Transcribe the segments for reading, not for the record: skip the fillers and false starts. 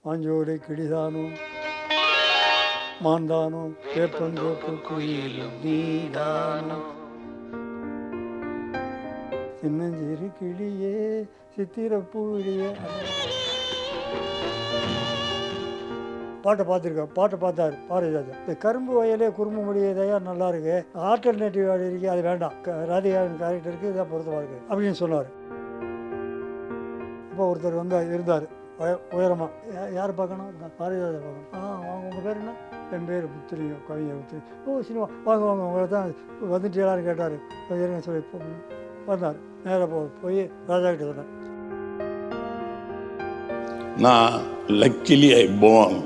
மாஞ்சோலை கிளிதானோ மாந்தானோ வேப்பந்தோப்பு குயிலும் நீதானோ சின்னஞ்சிறு கிளியே சித்திரப்பூழியே. பாட்டை பார்த்துருக்கேன். பாட்டை பார்த்தாரு பாரதிராஜா. இந்த கரும்பு வயலே குறும்பு முடியதையா நல்லா இருக்கு, ஆல்டர்னேட்டிவ் இருக்கு, அது வேண்டாம், ராதிகாவின் கேரக்டருக்கு இதான் பொருத்தமாக இருக்குது அப்படின்னு சொன்னார். இப்போ ஒருத்தர் இருந்தார் உயரமாக. யார் பார்க்கணும்? பாரதிராஜா பார்க்கணும். உங்கள் பேர் என்ன? என் பேர் புத்திரியும், கவிஞர் புத்திரி. ஓ சினிமா, வாங்க வாங்க உங்களை தான் வந்துட்டு எல்லாரும் கேட்டார். இருங்க சொல்லி வந்தார். நேராக போய் ராஜா கிட்ட சொன்னேன். நான் லக்கிலி ஐ போன்.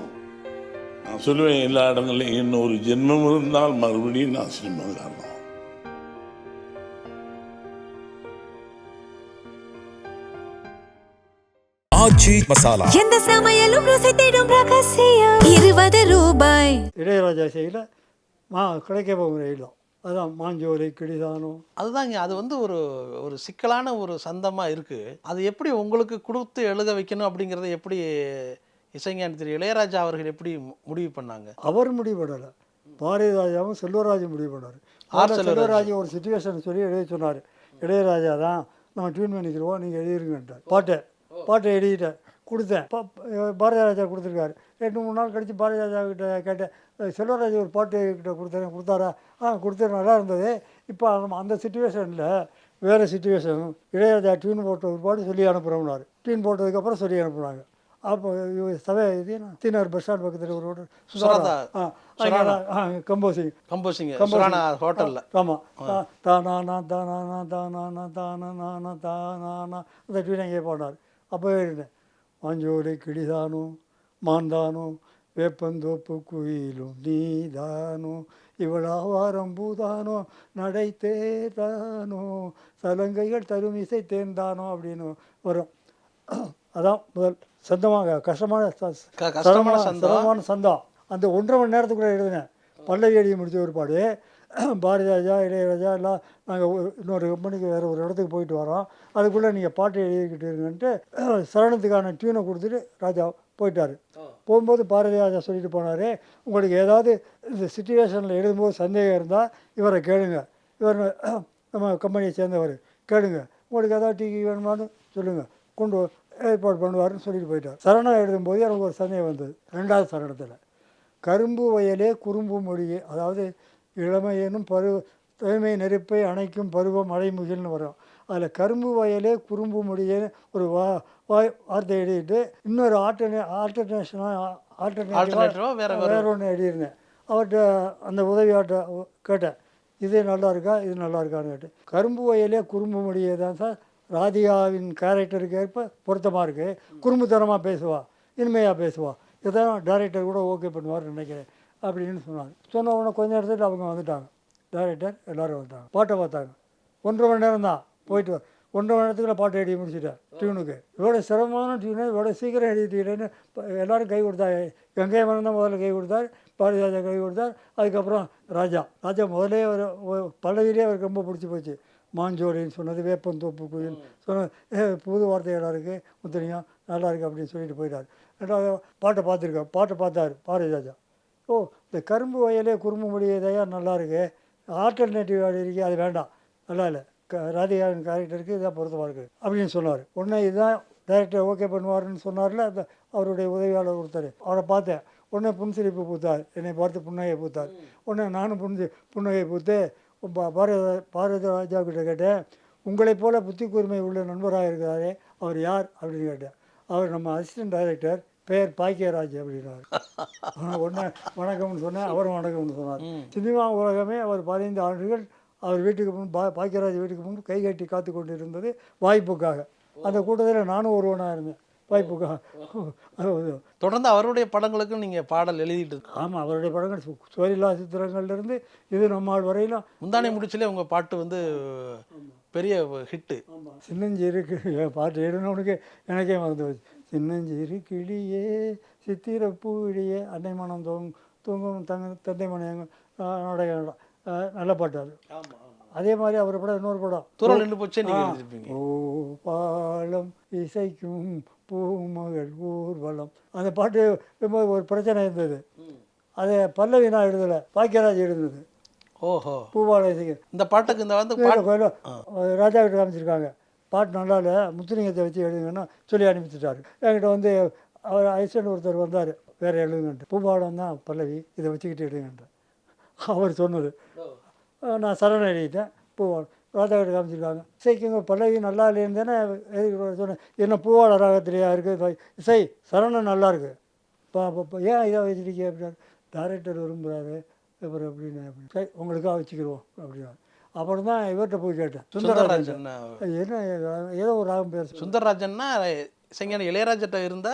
நான் சொல்லுவேன் எல்லா இடங்களையும், இன்னொரு ஜென்மம் இருந்தால் மறுபடியும் நான் சினிமா காரணம். ஆச்சி மசாலா, எந்த சமையலும் ருசி தேடும் ரகசியம். 20 ரூபாய். இளையராஜா செய்யல கிடைக்க போகிற இல்லம். அதுதான் மாஞ்சோலை கிளிதானோ. அதுதாங்க, அது ஒரு ஒரு சிக்கலான ஒரு சந்தமாக இருக்குது. அது எப்படி உங்களுக்கு கொடுத்து எழுத வைக்கணும் அப்படிங்கிறத எப்படி இசைஞானி திரு இளையராஜா அவர்கள் எப்படி முடிவு பண்ணாங்க? அவர் முடிவு பண்ணலை, பாரதிராஜாவும் செல்வராஜும் முடிவு பண்ணார். செல்வராஜ் ஒரு சுச்சுவேஷன் சொல்லி எழுதி சொன்னார். இளையராஜா தான் நம்ம டியூன் பண்ணிக்கிறோம், நீங்கள் எழுதிருங்கன்ட்டார். பாட்டை எழுதிட்டேன், கொடுத்தேன். பாரதிராஜா கொடுத்துருக்காரு. 2-3 நாள் கழித்து பாரதிராஜா கிட்ட கேட்டேன், செல்வராஜ் ஒரு பாட்டு கிட்ட கொடுத்தாரா? கொடுத்து நல்லா இருந்தது. இப்போ அந்த சுச்சுவேஷனில் வேறு சுச்சுவேஷன், இளையராஜா டியூன் போட்ட ஒரு பாட்டு சொல்லி அனுப்புகிறோம்னாரு. டியூன் போட்டதுக்கப்புறம் சொல்லி அனுப்புனாங்க. அப்போ சபை இது தீனார் பஸ் ஸ்டாண்ட் பக்கத்தில் ஒரு கம்போசிங் ஹோட்டலில். ஆமாம், தானா தானா தானா தானா தானா அந்த டியூன் அங்கே போனார். அப்போவே இருந்தேன். மாஞ்சோலை கிளிதானோ மாந்தானோ வேப்பந்தோப்பு குயிலும் நீதானோ இவளாவாரம் பூதானோ நடை தேதானோ சலங்கைகள் தரும் இசை தேர்ந்தானோ அப்படின்னு வரும். அதான் முதல் சந்தமாக கஷ்டமான சந்தம். அந்த 1.5 மணி நேரத்துக்குள்ளே எழுதினேன். பல்லவி எழுதி முடிச்ச ஒரு பாடு. பாரதிராஜா இளையராஜா எல்லாம் நாங்கள் இன்னொரு கம்பெனிக்கு வேறு ஒரு இடத்துக்கு போயிட்டு வரோம், அதுக்குள்ளே நீங்கள் பாட்டு எழுதிக்கிட்டு இருங்கன்ட்டு சரணத்துக்கான டியூனை கொடுத்துட்டு ராஜா போயிட்டார். போகும்போது பாரதிராஜா சொல்லிட்டு போனார், உங்களுக்கு ஏதாவது இந்த சுச்சுவேஷனில் எழுதும்போது சந்தேகம் இருந்தால் இவரை கேளுங்க, இவர் நம்ம கம்பெனியை சேர்ந்தவர், கேளுங்க, உங்களுக்கு ஏதாவது டீ வேணுமான்னு சொல்லுங்கள், கொண்டு ஏற்பாடு பண்ணுவார்னு சொல்லிட்டு போயிட்டார். சரணம் எழுதும்போது எனக்கு ஒரு சந்தேகம் வந்தது. 2வது சரணத்தில் கரும்பு வயலே குறும்பு மொழியே, அதாவது இளமையேனும் தூய்மை நெருப்பை அணைக்கும் பருவம் மழைமுகில்னு வரும். அதில் கரும்பு வயலே குறும்பு மொழியேன்னு ஒரு வார்த்தை எழுதிட்டு இன்னொரு ஆல்டர்னேட்டிவாக வேற ஒன்று எழுதியிருந்தேன். அவர்கிட்ட அந்த உதவியாட்ட கேட்டேன், இது நல்லா இருக்கா, இது நல்லா இருக்கான்னு கேட்டேன். கரும்பு வயலே குறும்பு மொழியே தான் சார் ராதிகாவின் கேரக்டருக்கு ஏற்ப பொருத்தமாக இருக்குது, குறும்புத்தனமாக பேசுவா, இனிமையாக பேசுவா, இதான் டைரக்டர் கூட ஓகே பண்ணுவார்னு நினைக்கிறேன் அப்படின்னு சொன்னாங்க. சொன்ன உடனே கொஞ்ச நேரத்துக்கு அவங்க வந்துட்டாங்க, டைரக்டர் எல்லோரும் வந்துட்டாங்க. பாட்டை பார்த்தாங்க. 1.5 மணி நேரம் தான் போயிட்டு 1.5 மணி நேரத்துக்குள்ள பாட்டை எழுதி முடிச்சுட்டேன். டியூனுக்கு இவ்வளோ சிரமமான டியூனு இவ்வளோ சீக்கிரம் எழுதிட்டீங்கன்னு எல்லோரும் கை கொடுத்தாங்க. வெங்காயம் தான் முதல்ல கை கொடுத்தார், பாரதிராஜா கை கொடுத்தார், அதுக்கப்புறம் ராஜா முதலே பல்லவிலே அவருக்கு ரொம்ப பிடிச்சி போச்சு. மாஞ்சோலின்னு சொன்னது, வேப்பந்தோப்பு குயில் சொன்னது, புது வார்த்தைகளாக இருக்குது, முத்தனியாக நல்லா இருக்குது அப்படின்னு சொல்லிட்டு போயிட்டார். 2வது பாட்டை பார்த்துருக்கேன். பாட்டை பார்த்தார் பாரதிராஜா. ஓ இந்த கரும்பு வயலே குறும்பு முடியதையா நல்லா இருக்கு, ஆல்டர்னேட்டிவ் இருக்கு, அது வேண்டாம், நல்லா இல்லை, ராதிகாவின் கேரக்டருக்கு இதான் பொருத்தமாக இருக்குது அப்படின்னு சொன்னார். உடனே இதுதான் டைரக்டர் ஓகே பண்ணுவார்னு சொன்னார்ல, அந்த அவருடைய உதவியாளர் ஒருத்தர், அவரை பார்த்தேன். உடனே புன்சிரிப்பு பூத்தார், என்னை பார்த்து புன்னகை பூத்தார். உடனே நானும் புன்னகை பூத்து பாரதிராஜா கிட்ட கேட்டேன், உங்களைப் போல புத்தி கூர்மை உள்ள நண்பராக இருக்கிறாரே அவர் யார் அப்படின்னு கேட்டேன். அவர் நம்ம அசிஸ்டன்ட் டைரக்டர், பெயர் பாக்கியராஜ் அப்படின்னாரு. உடனே வணக்கம்னு சொன்னேன், அவரும் வணக்கம்னு சொன்னார். சினிமா உலகமே அவர் 15 ஆண்டுகள் அவர் வீட்டுக்கு முன் பாக்கியராஜ் வீட்டுக்கு முன் கை கட்டி காத்து கொண்டு இருந்தது வாய்ப்புக்காக. அந்த கூட்டத்தில் நானும் ஒருவனாக இருந்தேன் வாய்ப்புக்காக. தொடர்ந்து அவருடைய படங்களுக்கும் நீங்கள் பாடல் எழுதிட்டு? ஆமாம், அவருடைய படங்கள் சோரிலா சித்திரங்கள்லேருந்து இது நம்மால் வரையிலும். முந்தானை முடிச்சிலே உங்கள் பாட்டு பெரிய ஹிட்டு. சின்னஞ்சிறு பாட்டு எழுதினவனுக்கு எனக்கே மறந்து போச்சு. சின்னஞ்சிறு கிளியே சித்திரப்பூழியே அன்னை மனம் தூங்கும் தந்தை மனையங்க நாடகம், நல்ல பாட்டு அது. அதே மாதிரி அவர் படம் இன்னொரு படம் தூரம் நின்று போச்சு. ஓ பாலம் இசைக்கும் பூமகள் ஊர்வலம் அந்த பாட்டு ரொம்ப ஒரு பிரச்சனை இருந்தது. அதை பல்லவி நான் எழுதலை, பாக்கியராஜ் எழுதுனது. ஓஹோ. பூவாலை இசைக்கு இந்த பாட்டுக்கு இந்த வந்து ராஜா கிட்ட காமிச்சிருக்காங்க, பாட்டு நல்லா இல்லை, முத்துலிங்கத்தை வச்சு எழுதுங்கன்னா சொல்லி அனுப்பிச்சிட்டாரு. என்கிட்ட வந்து அவர் ஐசன் ஒருத்தர் வந்தார், வேறு எழுதுங்கன்ட்டு. பூபாலம் தான் பல்லவி, இதை வச்சுக்கிட்டு எழுதுங்கன்ட்டு அவர் சொன்னது. நான் சரணம் எழுதிட்டேன். பூவாலம் ராஜா கிட்ட காமிச்சிருக்காங்க. இசைக்குங்க பல்லவி நல்லா இல்லைன்னு தானே சொன்னேன். என்ன பூவால ராகத்திலேயா இருக்குது இசை, சரணம் நல்லா இருக்கு, இப்போ ஏன் இதை வச்சுருக்கீங்க அப்படின்னா, டைரக்டர் விரும்புகிறாரு அப்புறம் அப்படின்னு சரி உங்களுக்காக வச்சுக்கிடுவோம் அப்படின்னா. அப்புறம் தான் இவர்கிட்ட போய் கேட்டேன், சுந்தரராஜன். என்ன ஏதோ ஒரு ராகம் பேர் சுந்தரராஜன்னா இசைஞானி இளையராஜா இருந்த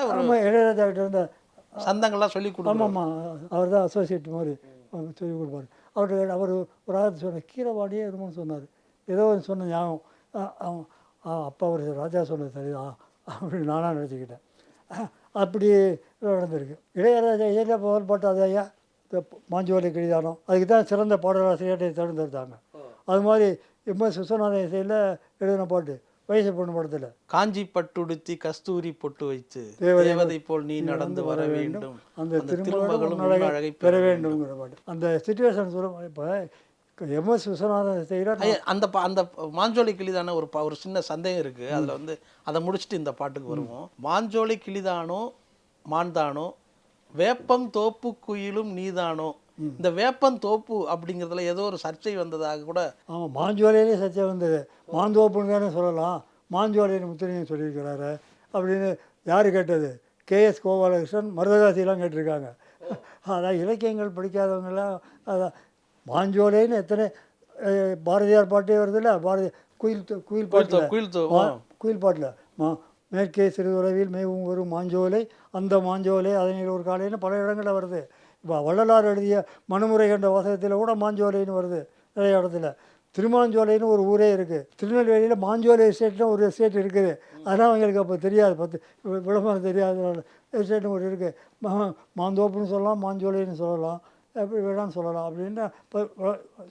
இளையராஜா கிட்ட இருந்த சந்தங்கள்லாம் சொல்லி கொடுக்கும். ஆமாம், அவர் தான் அசோசியேட் மாதிரி சொல்லி கொடுப்பாரு. அவர்கிட்ட அவர் ஒரு ராகத்தை சொன்னார், கீரவாணியே என்னமோன்னு சொன்னார், ஏதோ ஒன்று சொன்ன ஞாபகம். அப்போ அவர் ராஜா சொன்னது சரிதான் அப்படின்னு நானாக நினச்சிக்கிட்டேன். அப்படி நடந்திருக்கு. இளையராஜா ஏரியா பவர் பாட்டு அது ஐயா மாஞ்சோலை கிழிதானம், அதுக்கு தான் சிறந்த பாடலாசிரியர்கிட்ட தேர்ந்தெடுத்தாங்க. அது மாதிரி எம்எஸ் விஸ்வநாதன் இசையில் எழுதின பாட்டு வயசு பொண்ணு படத்தில், காஞ்சி பட்டுடுத்தி கஸ்தூரி பொட்டு வைத்து தேவதை போல் நீ நடந்து வர வேண்டும், அந்த திருமகளும் அழகை பெற வேண்டும்ங்கிற பாட்டு. அந்த சிச்சுவேஷன் சொல்ல இப்போ எம்எஸ் விஸ்வநாதன் இசையில் அந்த அந்த மாஞ்சோலை கிளிதான ஒரு சின்ன சந்தேகம் இருக்குது. அதில் வந்து அதை முடிச்சுட்டு இந்த பாட்டுக்கு வருவோம். மாஞ்சோலை கிளிதானோ மான்தானோ வேப்பம் தோப்பு குயிலும் நீதானோ, இந்த வேப்பம் தோப்பு அப்படிங்கிறதுல ஏதோ ஒரு சர்ச்சை வந்ததாக கூட. ஆமாம், மாஞ்சோலையிலே சர்ச்சை வந்தது. மாந்தோப்புன்னு தானே சொல்லலாம், மாஞ்சோலைன்னு முத்துலிங்கம் சொல்லியிருக்கிறாரு அப்படின்னு யார் கேட்டது? கேஎஸ் கோபாலகிருஷ்ணன், மருதகாசிலாம் கேட்டிருக்காங்க. அதான் இலக்கியங்கள் படிக்காதவங்கெல்லாம் அதான் மாஞ்சோலைன்னு எத்தனை பாரதியார் பாட்டே வருதுல்ல, குயில் பாட்டில் மேற்கே சிறுதுறவில் மேவும் ஒரு மாஞ்சோலை, அந்த மாஞ்சோலை அதனில் ஒரு காலைன்னு பல இடங்களில் வருது. இப்போ வள்ளலார் எழுதிய மனுமுறை கண்ட வாசகத்தில் கூட மாஞ்சோலைன்னு வருது நிறைய இடத்துல. திருமாஞ்சோலைன்னு ஒரு ஊரே இருக்குது. திருநெல்வேலியில் மாஞ்சோலை எஸ்டேட்னு ஒரு எஸ்டேட் இருக்குது. அதனால் அவங்களுக்கு அப்போ தெரியாது, விளம்பரம் தெரியாதனால எஸ்டேட்னு ஒரு இருக்குது. மாந்தோப்புன்னு சொல்லலாம், மாஞ்சோலைன்னு சொல்லலாம், எப்படி வேணான்னு சொல்லலாம் அப்படின்னு இப்போ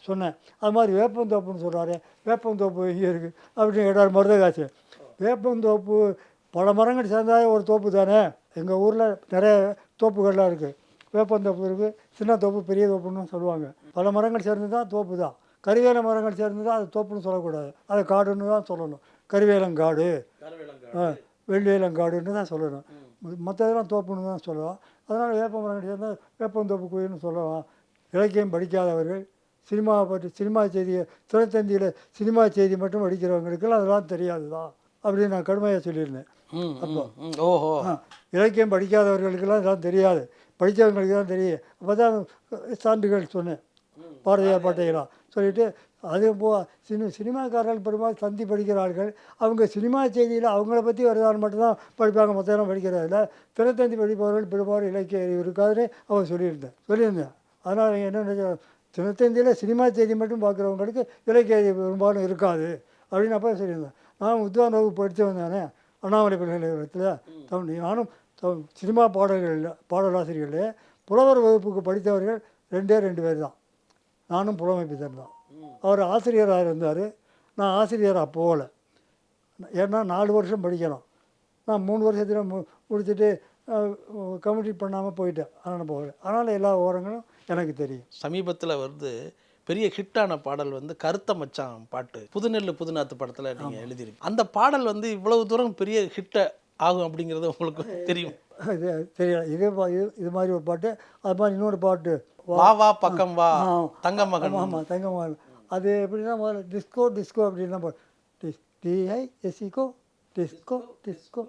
சொன்னேன். அது மாதிரி வேப்பந்தோப்புன்னு சொல்கிறாரு, வேப்பந்தோப்பு இங்கே இருக்குது அப்படின்னு கேட்டார் மருதகாசி. வேப்பந்தோப்பு பல மரங்கள் சேர்ந்தாலே ஒரு தோப்பு தானே. எங்கள் ஊரில் நிறைய தோப்புகள்லாம் இருக்குது. வேப்பந்தோப்பு இருக்குது, சின்ன தோப்பு, பெரிய தோப்புன்னு சொல்லுவாங்க. பல மரங்கள் சேர்ந்து தான் தோப்பு தான். கறிவேல மரங்கள் சேர்ந்து தான் அது தோப்புன்னு சொல்லக்கூடாது, அதை காடுன்னு தான் சொல்லணும். கறிவேலங்காடு, வெள்ளிவேலங்காடுன்னு தான் சொல்லணும். மற்றதெல்லாம் தோப்புன்னு தான் சொல்லலாம். அதனால் வேப்ப மரங்கள் சேர்ந்தால் வேப்பந்தோப்பு கோயில்னு சொல்லலாம். இலக்கியம் படிக்காதவர்கள், சினிமாவை பற்றி சினிமா செய்தியை தினத்தந்தியில் சினிமா செய்தி மட்டும் படிக்கிறவங்களுக்கெல்லாம் அதெல்லாம் தெரியாது தான் அப்படின்னு நான் கடுமையாக சொல்லியிருந்தேன். அப்போ இலக்கியம் படிக்காதவர்களுக்கெல்லாம் இதெல்லாம் தெரியாது, படித்தவங்களுக்கு தான் தெரியும். அப்போ தான் சான்றுகள் சொன்னேன், பாரதியார் பாட்டையெல்லாம் சொல்லிவிட்டு. அது சினிமாக்காரர்கள் பெரும்பாலும் தந்தி படிக்கிறார்கள். அவங்க சினிமா செய்தியில் அவங்கள பற்றி வருதான்னு மட்டும்தான் படிப்பாங்க, மொத்தம் படிக்கிறதில்ல. தினத்தந்தி படிப்பவர்கள் பெரும்பாலும் இலக்கிய அறிவு இருக்காதுன்னு அவங்க சொல்லியிருந்தேன். அதனால் என்ன, தினத்தந்தியில் சினிமா செய்தி மட்டும் பார்க்குறவங்களுக்கு இலக்கிய அறிவு பெரும்பாலும் இருக்காது அப்படின்னு அப்போ சொல்லியிருந்தேன். நான் உத்வான் வகுப்பு படித்து வந்தானே அண்ணாமலை பல்கலைக்கழகத்தில். நானும் சினிமா பாடலாசிரியர்களே புலவர் வகுப்புக்கு படித்தவர்கள் 2 பேர் தான். நானும் புலமை பித்தன் தான். அவர் ஆசிரியராக இருந்தார், நான் ஆசிரியராக போகலை. ஏன்னா 4 வருஷம் படிக்கணும், நான் 3 வருஷத்தில் முடிச்சுட்டு கம்ப்ளீட் பண்ணாமல் போயிட்டேன். அதனால் போகலை. அதனால் எல்லா விவரங்களும் எனக்கு தெரியும். சமீபத்தில் பெரிய ஹிட்டான பாடல் கருத்த மச்சான் பாட்டு, புதுநெல்லு புதுநாத்து படத்தில் நீங்கள் எழுதிருக்கு. அந்த பாடல் இவ்வளவு தூரம் பெரிய ஹிட்டை ஆகும் அப்படிங்கிறது உங்களுக்கு தெரியும்? தெரியல. இது மாதிரி ஒரு பாட்டு, அது மாதிரி இன்னொரு பாட்டு, வா வா பக்கம் வா தங்க மகன். ஆமாம், தங்க மகன். அது எப்படின்னா முதல்ல டிஸ்கோ அப்படின்னா டிஐஎஸ்சிக்கோ டிஸ்கோ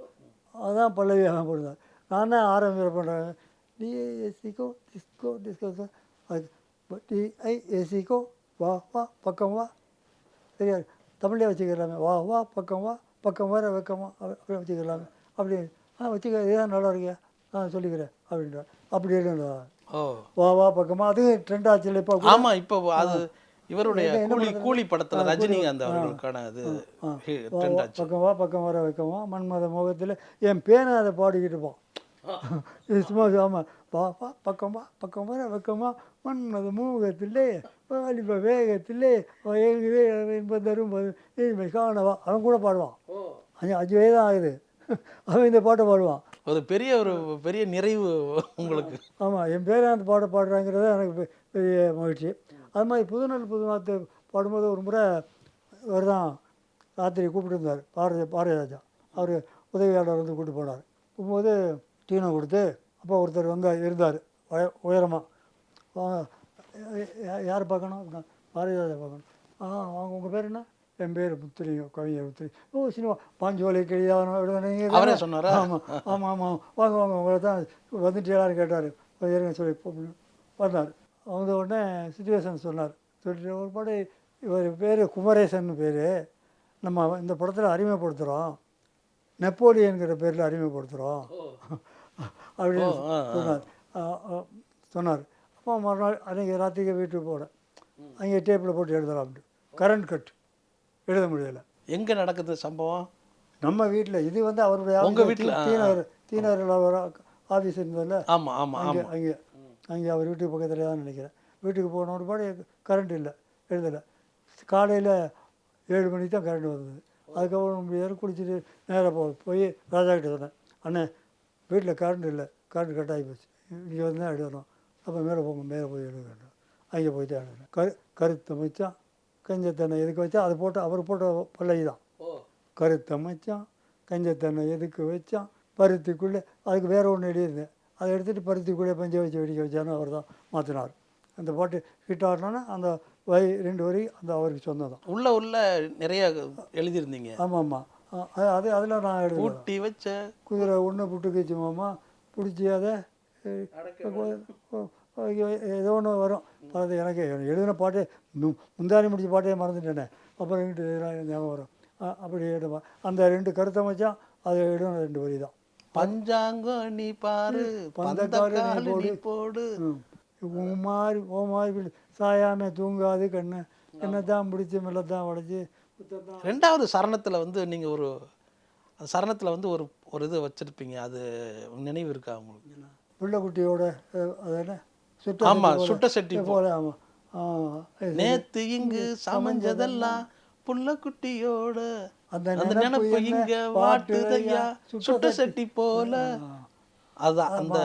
அதான் பல்லவியாக போடுறார். நான் தான் ஆரம்பிக்கிற பண்ணுறேன், டிஐஎஸ்சிக்கோ டிஸ்கோ அது டிஐஎஸ்சிக்கோ வா வா பக்கம் வா. தெரியாது, தமிழே வச்சுக்கலாமே, வா வா பக்கம் வா, பக்கம் வர வெக்கமா அப்படி வச்சுக்கலாமே. அப்படி வச்சுக்க, இதுதான் நல்லா இருக்கியா, சொல்லிக்கிறேன் அப்படின்ற. அப்படி இல்லைங்களா, வா வா பக்கமா, அது ட்ரெண்ட் ஆச்சு இப்போ. ஆமாம், இப்போ அது இவருடைய கூலி படத்தில் ரஜினிகாந்த் அவர்களுக்கான அது பக்கம் வா பக்கம் வர வைக்கமா, மன்மத முகத்தில் என் பேனை அதை பாடிக்கிட்டு இருப்போம் சும்மா. ஆமாம், வா வா பக்கம் வா பக்கம் வர வைக்கமா, மன்மத முகத்திலே வாலிப வேகத்திலே என்பது தரும் இனிமை காணவா. அவன் கூட பாடுவான், 5 வயது தான் ஆகுது. அவன் இந்த பாட்டை பாடுவான். ஒரு பெரிய நிறைவு உங்களுக்கு. ஆமாம், என் பேரை அந்த பாட்டை பாடுறாங்கிறது எனக்கு பெரிய மகிழ்ச்சி. அது மாதிரி புதுநெல் புதுநாத்து பாடும்போது ஒரு முறை இவர் தான் ராத்திரி கூப்பிட்டுருந்தார், பாரதிராஜா. அவர் உதவியாளர் வந்து கூப்பிட்டு போனார். போகும்போது டீனை கொடுத்து அப்போ ஒருத்தர் வந்து இருந்தார் உயரமாக. யார் பார்க்கணும் அப்படின்னா பாரதிராஜா பார்க்கணும். அவங்க உங்கள் பேர் என்ன? என் பேர் முத்துலிங்க, கவிஞர் முத்துலிங்க. ஓ சினிமா பாஞ்சோலை கிழியானோ அவரே சொன்னாரா? ஆமாம் ஆமாம் ஆமாம், வாங்க வாங்க உங்களை தான் வந்துட்டு எல்லாரும் கேட்டார். இருங்க சொல்லி வந்தார். அவங்க உடனே சுச்சுவேஷன் சொன்னார். சொல்லிட்டு ஒரு பாடு இவர் பேர் குமரேசன் பேர், நம்ம இந்த படத்தில் அறிமுகப்படுத்துகிறோம், நெப்போலியன்கிற பேரில் அறிமுகப்படுத்துகிறோம் அப்படின்னு சொன்னார். அப்போ மறுநாள் அன்றைக்கி ராத்திரிக்கு வீட்டுக்கு போனேன். அங்கே டேப்பில் போட்டு எழுதலாம்ட்டு கரண்ட் கட் எழுத முடியலை. எங்கே நடக்குது சம்பவம்? நம்ம வீட்டில். இது வந்து அவருடைய உங்கள் வீட்டில் தீநகரில் அவர் ஆஃபீஸ் இருந்ததில்ல. ஆமாம் ஆமாம் அங்கே அங்கே அங்கே அவர் வீட்டுக்கு பக்கத்தில் தான் நினைக்கிறேன். வீட்டுக்கு போன ஒரு பாடு கரண்ட் இல்லை, எழுதலை. காலையில் 7 மணிக்கு தான் கரண்ட் வந்தது. அதுக்கப்புறம் முடியாது குளிச்சுட்டு நேராக போய் ராஜா கிட்ட சொன்னேன், அண்ணே வீட்டில் கரண்ட் இல்லை, கரண்ட் கட் ஆகி போச்சு, இங்கே வந்து தான் எழுதணும். அப்போ மேலே போங்க, மேலே போய் எழுத வேண்டும். அங்கே போய் தான் எழுதுனேன். கருத்தை மச்சான் கஞ்சத்தெண்ணை எதுக்கு வச்சா அது போட்டு அவர் போட்ட பல்லவி தான். கருத்தை மச்சான் கஞ்சத்தெண்ணை எதுக்கு வச்சான் பருத்திக்குள்ளே, அதுக்கு வேறு ஒன்று எழுதியிருந்தேன். அதை எடுத்துகிட்டு பருத்திக்குள்ளே பஞ்சை வச்சு வெடிக்க வச்சான்னு அவர் தான் மாற்றினார். அந்த பாட்டு ஹிட் ஆடினோன்னா அந்த 2 வரி அந்த அவருக்கு சொந்தம் தான். உள்ள நிறைய எழுதியிருந்தீங்க. ஆமாம் ஆமாம், அதில் நான் எழுதி ஊட்டி வச்ச குதிரை ஒன்று புட்டுக்குச்சு மாமா பிடிச்சி அதை ஏதோ ஒன்று வரும். அது எனக்கு எழுதின பாட்டே முந்தானி முடிச்ச பாட்டே மறந்துட்டேனே. அப்புறம் எங்கிட்ட ஞாபகம் வரும். அப்படி எழுதுவேன். அந்த 2 கருத்தை மச்சான் அதை எழுதின 2 வரி தான். பஞ்சாங்கம் நீ பாரு பந்தக்கால் நீ போடு ஓ மாதிரி சாயாமே தூங்காது கண்ணு என்னத்தான் பிடிச்சி மெல்லத்தான் உடச்சி. 2வது சரணத்தில் வந்து நீங்கள் அந்த சரணத்தில் வந்து ஒரு இது வச்சுருப்பீங்க, அது நினைவு இருக்கா உங்களுக்கு? பிள்ளைக்குட்டியோட அது என்ன சுட்ட செட்டி போல. ஆமாம், நேத்து இங்கு சமைஞ்சதெல்லாம் புள்ளக்குட்டியோட அந்த நினைப்பு இங்க வாட்டுதையா சுட்ட செட்டி போல. அதுதான் அந்த